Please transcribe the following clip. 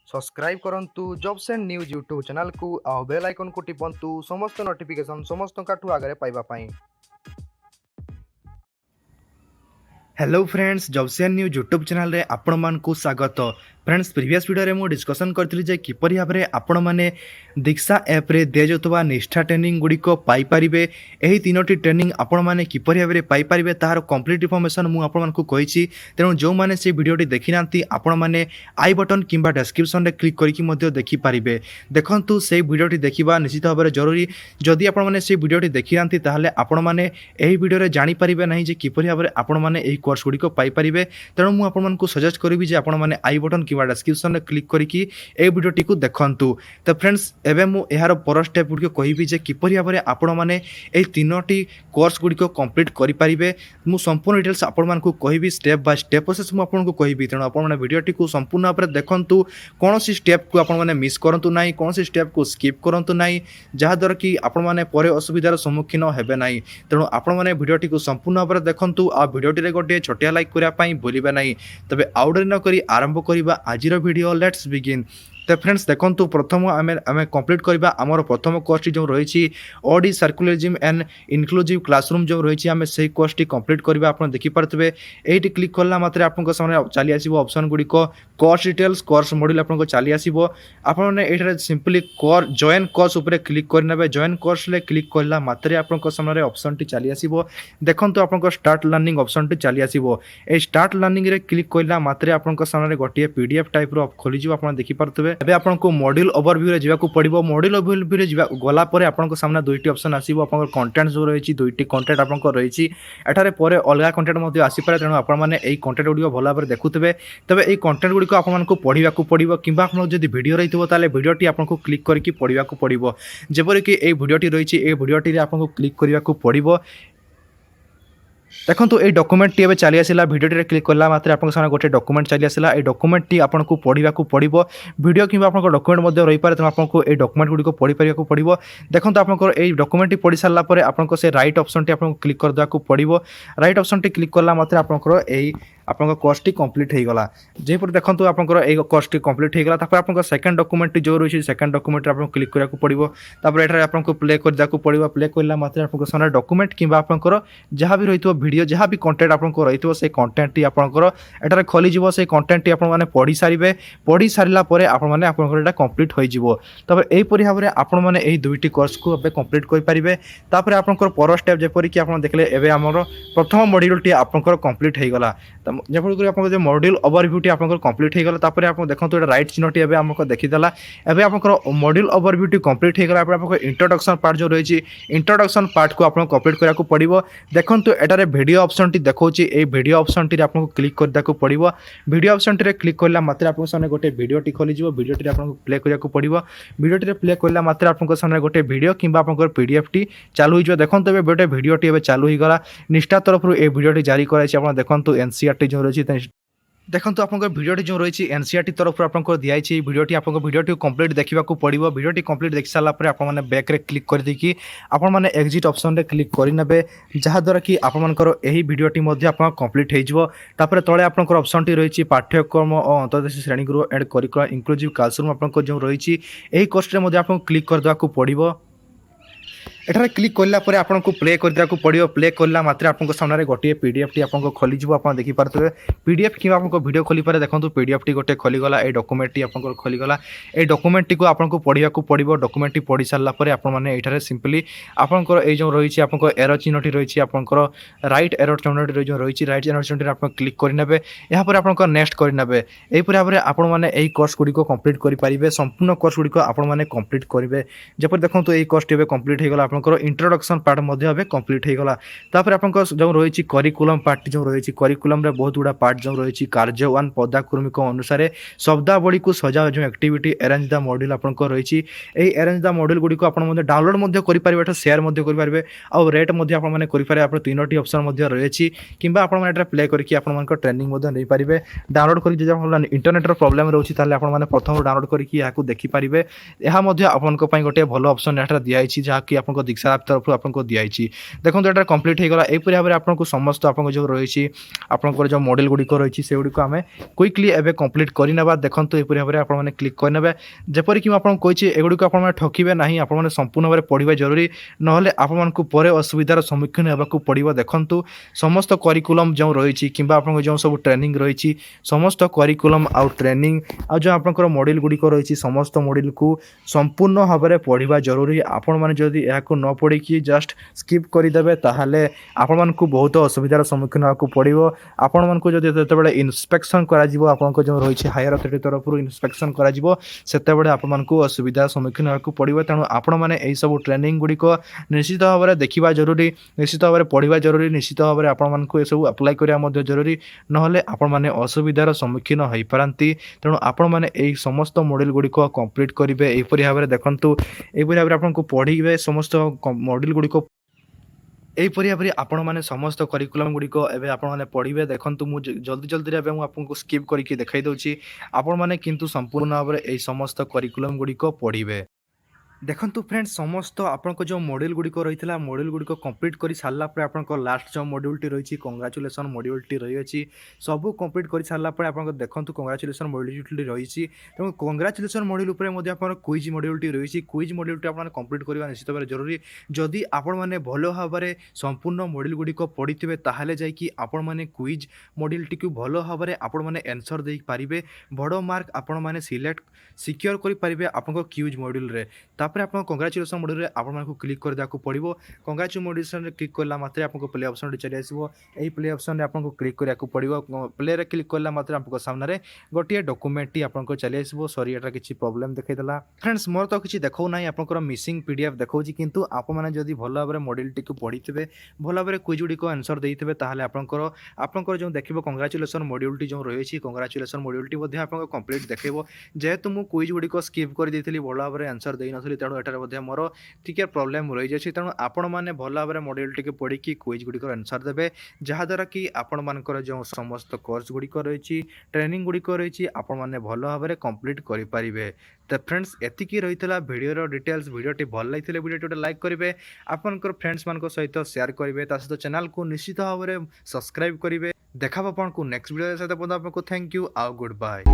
Subscribe करंतु jobs and news YouTube channel को आ bell icon को टिपंतु समस्त नोटिफिकेशन समस्त आगे पाइबा पाई। Hello friends, jobs and news YouTube channel रे आपण मानकु स्वागत। फ्रेंड्स, प्रीवियस वीडियो रे मु डिस्कशन करथिली जे किपरि भाबरे आपण माने दीक्षा ऐप रे दे जतवा निष्ठा ट्रेनिंग गुडी को पाई परिबे। एही तीनोटी ट्रेनिंग आपण माने किपरि भाबरे पाई परिबे तार कंप्लीट इन्फॉर्मेशन मु आपण मानकु कहिछि। तेनु जो माने से वीडियोटी देखि नांती आपण माने आई बटन किंबा डिस्क्रिप्शन रे क्लिक करिकि मध्ये देखि परिबे। देखंतु से वीडियोटी देखिबा निश्चित भाबरे जरूरी। जदि आपण माने से वीडियोटी देखि नांती ताहाले आपण माने एही वीडियो रे जानि परिबे नाही जे किपरि भाबरे आपण माने एही कोर्स गुडी को पाई परिबे। तेनु मु आपण मानकु सजेस्ट करिबि जे आपण माने आई बटन किंबा डिस्क्रिप्शन रे क्लिक करिकि ए वीडियोटी को देखंतु। तो फ्रेंड्स, एबे मु एहार पर स्टेप गुडी को कहिबि जे किपरि भाबरे आपण माने एही तीनोटी कोर्स गुडी को कंप्लीट करि परिबे। मु संपूर्ण डिटेल्स आपण मानकु कहिबि, स्टेप बाय स्टेप प्रोसेस मु आपण को कहिबि। तेनु आपण माने वीडियोटी को संपूर्ण भाबरे देखंतु। कोनोसी स्टेप को आपण माने मिस करंतु नाही, कोनोसी स्टेप को स्किप करंतु नाही, जहा द्वारा कि आपण माने परे असुविधार सम्मुखीन हेबे नाही। तेनु आपण माने वीडियोटी को संपूर्ण भाबरे देखंतु। आ वीडियोटी रे गोटे छोटिया लाइक करिया पई भूलिबे नाही। तबे आउडर न करी आरंभ करिबा आजिर वीडियो। Let's begin. तो फ्रेंड्स, देखो प्रथम आम कंप्लीट करवा आमर प्रथम कोर्स जो रही ओडी सर्कुलरिज्म एंड इनक्लूसिव क्लासरूम जो रही आम से कोर्स टी कंप्लीट करवा। आप देखिपे ये क्लिक कला मात्र आपको सामने चली आसो ऑप्शन गुड़िक कोर्स डिटेल्स कोर्स मॉड्यूल आपको चली आसो। आपने सिंपली जॉइन कोर्स उपरे क्लिक करने। जॉइन कोर्स ले क्लिक कला मात्र आपको सामने ऑप्शन टी चली आसो। देखो आपको स्टार्ट लर्निंग ऑप्शन टी चली आसो। ये स्टार्ट लर्निंग रे क्लिक कला मात्र आपको सामने गोटे पीडीएफ टाइप रो खोली आप देखिपे। एबे आपनको मॉड्यूल ओवरव्यू रे जावाक पड़िबो। मॉड्यूल ओवरव्यू रे गला परे आपनको सामने दुईटी ऑप्शन आसीबो। आपन कंटेंट जो रही दुईटी कंटेंट आपनको रही एठारे परे अलगा कंटेंट मध्ये आसी पारे। तेणु आपण माने एई कंटेंट गुडी भला भाबरे देखुतबे। तबे एई कंटेंट गुडी को आपण मानको पढिबाकू पड़िबो किंबा आपण जदि वीडियो रहितबो ताले वीडियोटी आपनको क्लिक करके पढिबाकू पड़िबो। जेपरि कि एई वीडियोटी रही एई वीडियोटी रे आपनको क्लिक करबाकू पड़िबो। देखो ये डॉक्यूमेंट टी चली आसला। वीडियो क्लिक कला मात्र आपको सामने गोटे डॉक्यूमेंट चली आसला। ये डॉक्यूमेंट टी आपको पढ़ा पड़ो। वीडियो कि डॉक्यूमेंट रही पारे। तेनाली आपको ये डॉक्यूमेंट गुड़ी पढ़ी पार पड़ो। देखो आपको ये डॉक्यूमेंट टी पढ़ी सारापर आपको से राइट ऑप्शन टी आपको क्लिक करदेवा पड़ो। राइट ऑप्शन टी क्लिक कला मात्र आपको आपन कोर्स टी कंप्लीट हो गला। जेपर देखो आपंकर ये कोर्स टी कंप्लीट हो गला। आपको सेकंड डॉक्यूमेंट जो रही सेकंड डॉक्यूमेंट आपको क्लिक करा पड़ो। तापर एठारे आपको प्ले करदेवा पड़ो। प्ले कला मात्र आपको सामने डॉक्यूमेंट किंबा आपंकर जहाँ भी रही वीडियो जहाँ भी कंटेंट आपको रही से कंटेंट टी आपंकर एठारे खोली से कंटेंट टी आपने पढ़ी सारे। पढ़ी सारा पर आपने आपंकर कंप्लीट हो। तब यहीपरि भाव में आपण मैंने यही दुईटी कोर्स को ए कंप्लीट करेंगे। तापर आपंकर पर स्टेप जेपरि कि आप देखले एबे आमर प्रथम मॉड्यूल टी आपंकर कंप्लीट हो गला। जपरी आप मॉड्यूल ओवरव्यू टी आपंकर कंप्लीट हो गला। तापर आप देखो ये राइट चिन्ह टी आमको देखीदेला। एबे आपंकर मॉड्यूल ओवरव्यू टी कंप्लीट हो गला। आपको इंट्रोडक्शन पार्ट जो रही इंट्रोडक्शन पार्ट को आपको कंप्लीट कराया पड़ो। देखो एटारे वीडियो ऑप्शन टी देखो ये वीडियो ऑप्शन टी आपको क्लिक करदेवा पड़ो। वीडियो ऑप्शन टी क्लिक कला मात्र आपको सामने गोटे वीडियो टी खोली। वीडियो टी आपको प्ले कराया पड़ो। वीडियो टी प्ले कला मात्र आपको सामने गोटे वीडियो किंबा आपको पीडीएफ टी चालू हो। देखो गोटे वीडियो टी चालू हो गला। निष्ठा तरफ ये वीडियो टी जारी कराई। देखो एनसीईआरटी जो रही देखो आपको वीडियोटी जो रही एनसीईआरटी तरफ आपको दिखाई वीडियोटी आपको वीडियोटी कंप्लीट देखा पड़ो। वीडियोटी कंप्लीट देख सारापर आपने बैक रे क्लिक कर देकी आपण माने एग्जिट ऑप्शन रे क्लिक करेंगे। जहाँद्वारा कि आपंकर यही वीडियोटी कंप्लीट हो। तले आपंकर ऑप्शन टी रही पाठ्यक्रम और अंतर्देशीय श्रेणीगृह एंड करिकुलम इनक्लूसिव क्लासरूम आपको जो रही यही कोर्स आपको क्लिक करदेवा पड़ो। एठारे क्लिक कला पर आपको प्ले करदेवा पड़ो। प्ले कला मात्र आपको सामने गोटे पीडीएफ टी आपको खोली आप देखिपे। पीडीएफ कि आपको वीडियो खोली पारे। देखो पीडीएफ टी गोटे खोलीगला। ये डॉक्यूमेंट टी आपको खोलीगला। ये डॉक्यूमेंट टी को आपको पढ़ा पड़ो। डॉक्यूमेंट टी पढ़ी सारापर आपने ये सिंपली आपंकर ये जो रही आपको एरर चिन्ह टी रही आपंकर राइट एरर चिन्ह जो रही राइट एरर चिन्ह आप क्लिक करेंगे। यहाँ आप नेक्स्ट करेंगे। यहीपर भाव में आपण मैंने यही कोर्स गुड़ी कंप्लीट करेंगे। संपूर्ण कोर्स गुड़ी आपने कंप्लीट करेंगे। जपर देखो ये कोर्स टी कंप्लीट हो गला। इंट्रोडक्शन पार्ट कंप्लीट हो गला। तापर आपको जो रही करिकुलम पार्ट जो रही करिकुलम रे बहुत गुड़ा पार्ट जो रही कार्य 1 पदाक्रमिक अनुसार शब्दावली को सजा जो एक्टिविटी अरेंज द मॉड्यूल आपको रही अरेंज द मॉड्यूल गुड़ी को डाउनलोड करेंगे। शेयर करेंगे आउ रेट करेंगे। आप तीनोटी ऑप्शन रही कि प्ले करके ट्रेनिंग नहीं पारे। डाउनलोड कर इंटरनेट प्रॉब्लम रोचे आपने प्रथम डाउनलोड करके देखिपारे। यह गोटे भल ऑप्शन दिखाई जहाँकि आपको दीक्षा ऐप तरफ आपको दिखाई देखो यहाँ कंप्लीट हो गला यहीपरि भाव में आपको समस्त आप जो रही आपंकर जो मॉडल गुड़िक रही से गुड़िक आम क्विकली एवं कंप्लीट करने देखो यहीपरि भाव में आपने क्लिक करने जपरिक मुझे एगुड़िक आप ठकिबे ना आपने संपूर्ण भाव में पढ़ा जरूरी नहले आपको पर असुविधार सम्मुखीन होगा पड़ो देखूँ समस्त करिकुलम जो रही कि जो सब ट्रेनिंग रही समस्त करिकुलम आउ ट्रेनिंग आ जो आपंकर मॉडल गुड़िक रही समस्त मॉडल को संपूर्ण भाव में पढ़ा जरूरी आपण मैंने जदि यहाँ न पढ़ी जस्ट स्किप करदे ताहले आपण को बहुत असुविधार सम्मुखीन होगा पड़ो आपण मानक जो इन्स्पेक्शन कर जो रही हायर अथॉरिटी तरफ इन्स्पेक्शन करते आपको असुविधार सम्मुखीन होगा पड़ो तेणु आपण मैंने यही सब ट्रेनिंग गुड़िक निश्चित भाव में देखा जरूरी निश्चित भाव में पढ़ा जरूरी निश्चित भाव में आपको सब अप्लाई करवा जरूरी नहले आपण मैंने असुविधार सम्मुखीन हो पारती तेणु आपण मैंने यही समस्त मॉडल गुड़िक कंप्लीट करेंगे यहीपरि भाव में देखूँ यहीपरि भाव में आपको पढ़े समस्त मॉडल गुड़िक यहीपरि भाव में आपण मैंने समस्त करिकुलम गुड़िक एवं आपने पढ़े देखूँ मुझे जल्दी जल्दी आपको स्किप करके देखा दूसरी आपण मैंने किंतु संपूर्ण भाव में यही समस्त करिकुलम गुड़िक पढ़े देखंतु फ्रेंड्स समस्त आपनको जो मॉड्यूल गुड़िक रही है मॉड्यूल गुड़िक कंप्लीट कर सारापर आपको लास्ट जो मॉड्यूलटी रही कंग्राचुलेसन मॉड्यूलटी रही सबू कंप्लीट कर सारापर आप देखो कंग्राचुलेसन मॉड्यूलटी रही तेणु कंग्राचुलेसन मॉड्यूल पर क्विज मॉड्यूलटी रही क्विज मॉड्यूलटी आप कंप्लीट करवा निश्चित भाव जरूरी जदि आपण मैंने भल भाव में संपूर्ण मॉड्यूल गुड़िक पढ़ी थे ताहले जाइए आपण मैंने क्विज मॉड्यूलटी को भल भाव में आपण मैंने आंसर दे पारे बड़ मार्क आपण मैंने सिलेक्ट सिक्योर करेंगे आपको क्विज मॉड्यूल रे तापर आप कंग्राचुलेसन मॉड्यूल रे आपको क्लिक कर देको पड़ो कंग्राचुलेसन क्लिक करला मात्रे आपको प्ले ऑप्शन चली आसो यही प्ले ऑप्शन आपको क्लिक करने पड़ो प्ले रे क्लिक करला मात्रे आपको सामने गोटे डॉक्यूमेंट टी आपको चली आसो सॉरी एटा किसी प्रॉब्लम देखैदला फ्रेंड्स मोर तो किसी देखौ ना आपंकर मिसिंग पीडीएफ देखौ किंतु आप मैंने जदि भल भाव में मॉड्यूल टी पढ़ी थे भल भाव में क्विज गुड़िक आंसर देते ताहले आपंकर जो देखिए कंग्राचुलेसन मॉड्यूल टी जो रही कंग्राचुलेसन मॉड्यूल टी आपको कंप्लीट देखो जेहेतु मुझे क्विज गुड़िक स्किप कर देती भल भाव में आंसर दे नी तेणु एटार मोर टी प्रोब्लेम रही जाए तेणु आपण मैंने भल भाव में मॉड्यूल टी पढ़ी क्विज गुड़िक आंसर देवे जहाँद्वारा कि आपण मानकर जो समस्त कोर्स गुड़िक रही ट्रेनिंग गुड़िक रही आपण मैंने भल भाव में कंप्लीट करेंगे तो फ्रेंड्स एतिकी रही भिडियो डिटेल्स भिडियोटी भल लगी भिडियो गोटे लाइक करेंगे आपंकर फ्रेंड्स मान सहित शेयर करेंगे सहित चैनल को निश्चित भाव में सब्सक्राइब करेंगे देखा आपको नेक्स्ट वीडियो सहित आपको थैंक यू आउ गुड बाय।